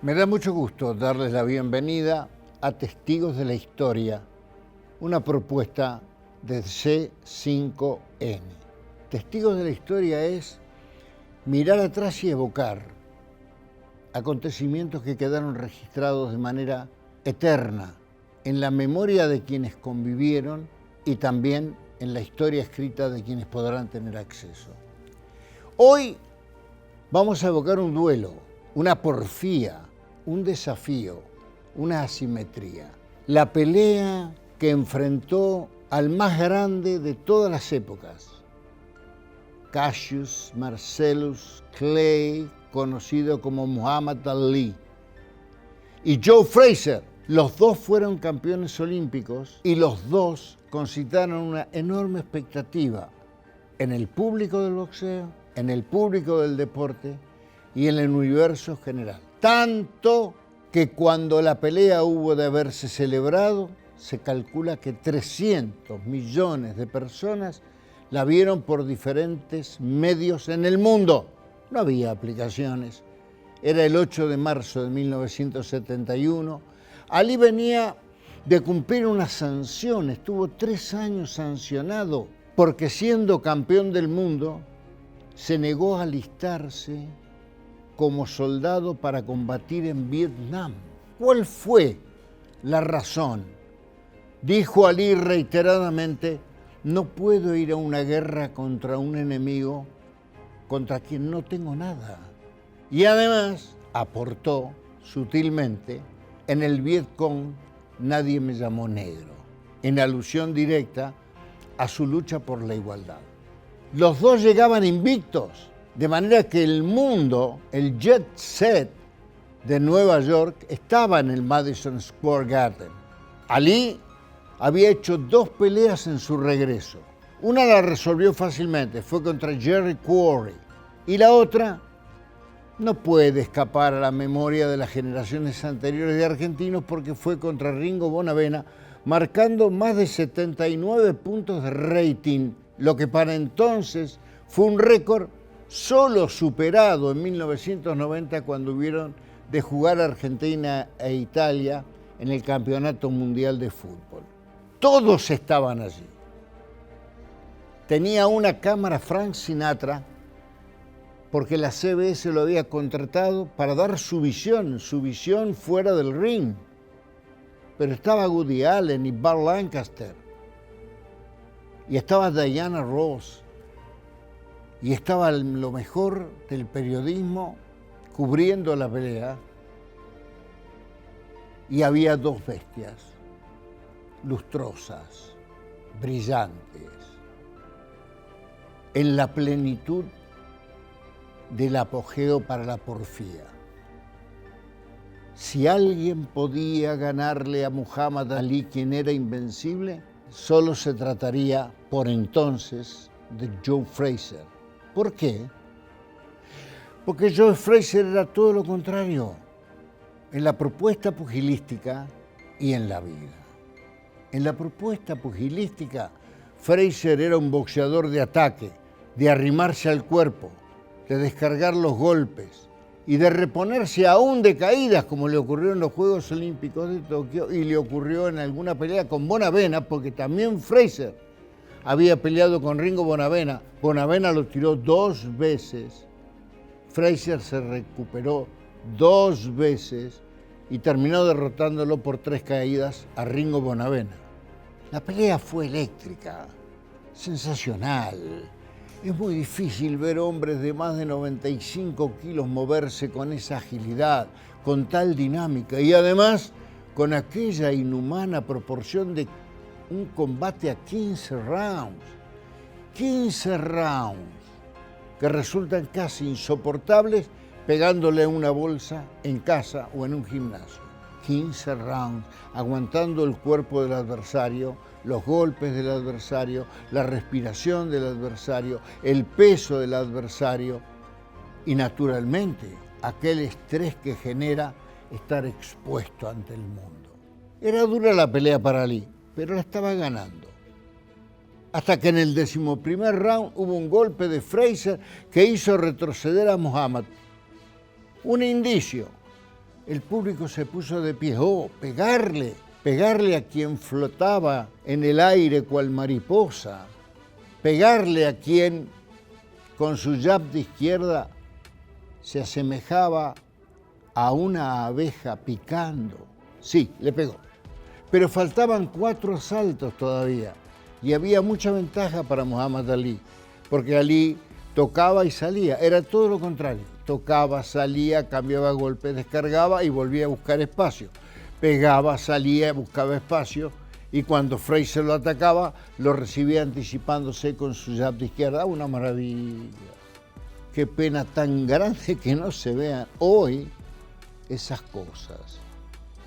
Me da mucho gusto darles la bienvenida a Testigos de la Historia, una propuesta de C5N. Testigos de la Historia es mirar atrás y evocar acontecimientos que quedaron registrados de manera eterna en la memoria de quienes convivieron y también en la historia escrita de quienes podrán tener acceso. Hoy vamos a evocar un duelo, una porfía, un desafío, una asimetría. La pelea que enfrentó al más grande de todas las épocas, Cassius Marcellus Clay, conocido como Muhammad Ali, y Joe Frazier. Los dos fueron campeones olímpicos y los dos concitaron una enorme expectativa en el público del boxeo, en el público del deporte y en el universo general. Tanto que cuando la pelea hubo de haberse celebrado, se calcula que 300 millones de personas la vieron por diferentes medios en el mundo. No había aplicaciones. Era el 8 de marzo de 1971. Ali venía de cumplir una sanción. Estuvo 3 años sancionado porque, siendo campeón del mundo, se negó a alistarse como soldado para combatir en Vietnam. ¿Cuál fue la razón? Dijo Ali reiteradamente: no puedo ir a una guerra contra un enemigo contra quien no tengo nada. Y además aportó sutilmente: en el Vietcong nadie me llamó negro, en alusión directa a su lucha por la igualdad. Los dos llegaban invictos, de manera que el mundo, el jet set de Nueva York, estaba en el Madison Square Garden. Ali había hecho 2 peleas en su regreso. Una la resolvió fácilmente, fue contra Jerry Quarry, y la otra no puede escapar a la memoria de las generaciones anteriores de argentinos porque fue contra Ringo Bonavena, marcando más de 79 puntos de rating, lo que para entonces fue un récord solo superado en 1990 cuando hubieron de jugar Argentina e Italia en el Campeonato Mundial de Fútbol. Todos estaban allí. Tenía una cámara Frank Sinatra porque la CBS lo había contratado para dar su visión fuera del ring. Pero estaba Woody Allen y Burt Lancaster, y estaba Diana Ross, y estaba lo mejor del periodismo cubriendo la pelea, y había 2 bestias, lustrosas, brillantes, en la plenitud del apogeo para la porfía. Si alguien podía ganarle a Muhammad Ali, quien era invencible, solo se trataría por entonces de Joe Frazier. ¿Por qué? Porque Joe Frazier era todo lo contrario en la propuesta pugilística y en la vida. En la propuesta pugilística, Frazier era un boxeador de ataque, de arrimarse al cuerpo, de descargar los golpes y de reponerse aún de caídas, como le ocurrió en los Juegos Olímpicos de Tokio y le ocurrió en alguna pelea con Bonavena, porque también Frazier había peleado con Ringo Bonavena. Bonavena lo tiró 2 veces, Frazier se recuperó 2 veces y terminó derrotándolo por 3 caídas a Ringo Bonavena. La pelea fue eléctrica, sensacional. Es muy difícil ver hombres de más de 95 kilos moverse con esa agilidad, con tal dinámica y además con aquella inhumana proporción de un combate a 15 rounds. 15 rounds que resultan casi insoportables pegándole a una bolsa en casa o en un gimnasio. 15 rounds aguantando el cuerpo del adversario, los golpes del adversario, la respiración del adversario, el peso del adversario y naturalmente aquel estrés que genera estar expuesto ante el mundo. Era dura la pelea para Ali, pero la estaba ganando. Hasta que en el 11º round hubo un golpe de Frazier que hizo retroceder a Muhammad. Un indicio. el público se puso de pie. ¡Oh, pegarle a quien flotaba en el aire cual mariposa! Pegarle a quien con su jab de izquierda se asemejaba a una abeja picando. Sí, le pegó. Pero faltaban 4 asaltos todavía y había mucha ventaja para Muhammad Ali, porque Ali tocaba y salía, era todo lo contrario. Tocaba, salía, cambiaba golpe, descargaba y volvía a buscar espacio. Pegaba, salía, buscaba espacio y cuando Frazier lo atacaba, lo recibía anticipándose con su jab de izquierda. Una maravilla. Qué pena tan grande que no se vean hoy esas cosas.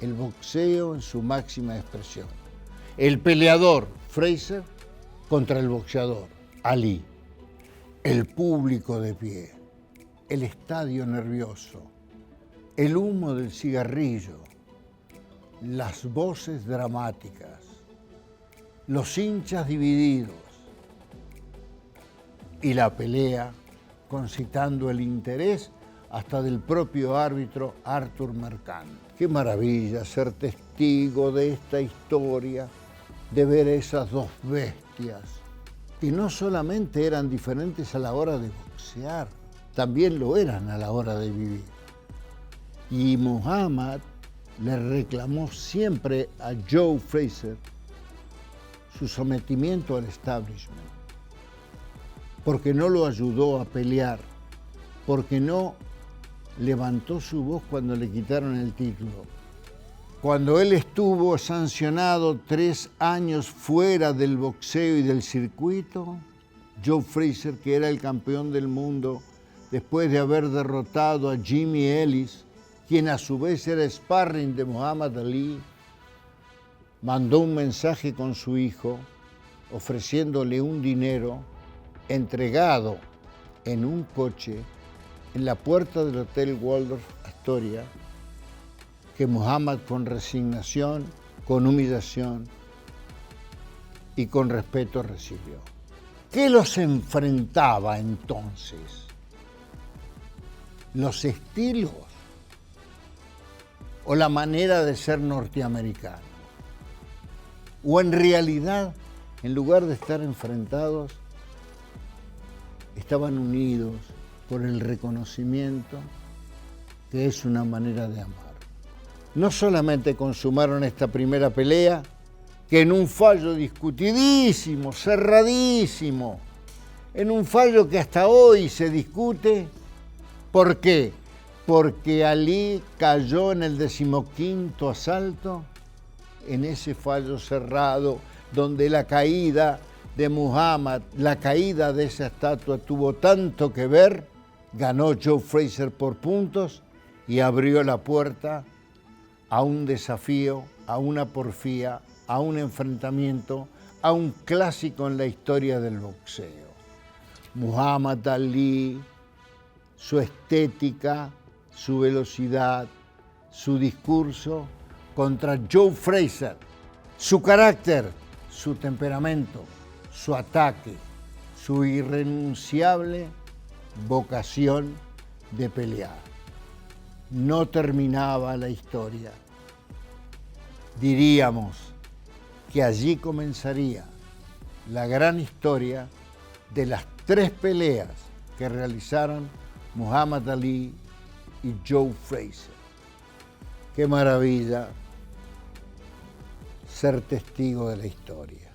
El boxeo en su máxima expresión. El peleador, Frazier, contra el boxeador, Ali. El público de pie. El estadio nervioso. El humo del cigarrillo. Las voces dramáticas. Los hinchas divididos. Y la pelea concitando el interés hasta del propio árbitro Arthur Mercant. Qué maravilla ser testigo de esta historia, de ver esas dos bestias, que no solamente eran diferentes a la hora de boxear, también lo eran a la hora de vivir. Y Muhammad le reclamó siempre a Joe Frazier su sometimiento al establishment, porque no lo ayudó a pelear, porque no levantó su voz cuando le quitaron el título. Cuando él estuvo sancionado 3 años fuera del boxeo y del circuito, Joe Frazier, que era el campeón del mundo, después de haber derrotado a Jimmy Ellis, quien a su vez era sparring de Muhammad Ali, mandó un mensaje con su hijo ofreciéndole un dinero entregado en un coche en la puerta del Hotel Waldorf Astoria, que Muhammad con resignación, con humillación y con respeto recibió. ¿Qué los enfrentaba entonces? ¿Los estilos o la manera de ser norteamericano? ¿O en realidad, en lugar de estar enfrentados, estaban unidos por el reconocimiento que es una manera de amar? No solamente consumaron esta primera pelea, que en un fallo discutidísimo, cerradísimo, en un fallo que hasta hoy se discute. ¿Por qué? Porque Ali cayó en el 15º asalto, en ese fallo cerrado, donde la caída de Muhammad, la caída de esa estatua tuvo tanto que ver. Ganó Joe Frazier por puntos y abrió la puerta a un desafío, a una porfía, a un enfrentamiento, a un clásico en la historia del boxeo. Muhammad Ali, su estética, su velocidad, su discurso, contra Joe Frazier, su carácter, su temperamento, su ataque, su irrenunciable vocación de pelear. No terminaba la historia. Diríamos que allí comenzaría la gran historia de las 3 peleas que realizaron Muhammad Ali y Joe Frazier. Qué maravilla ser testigo de la historia.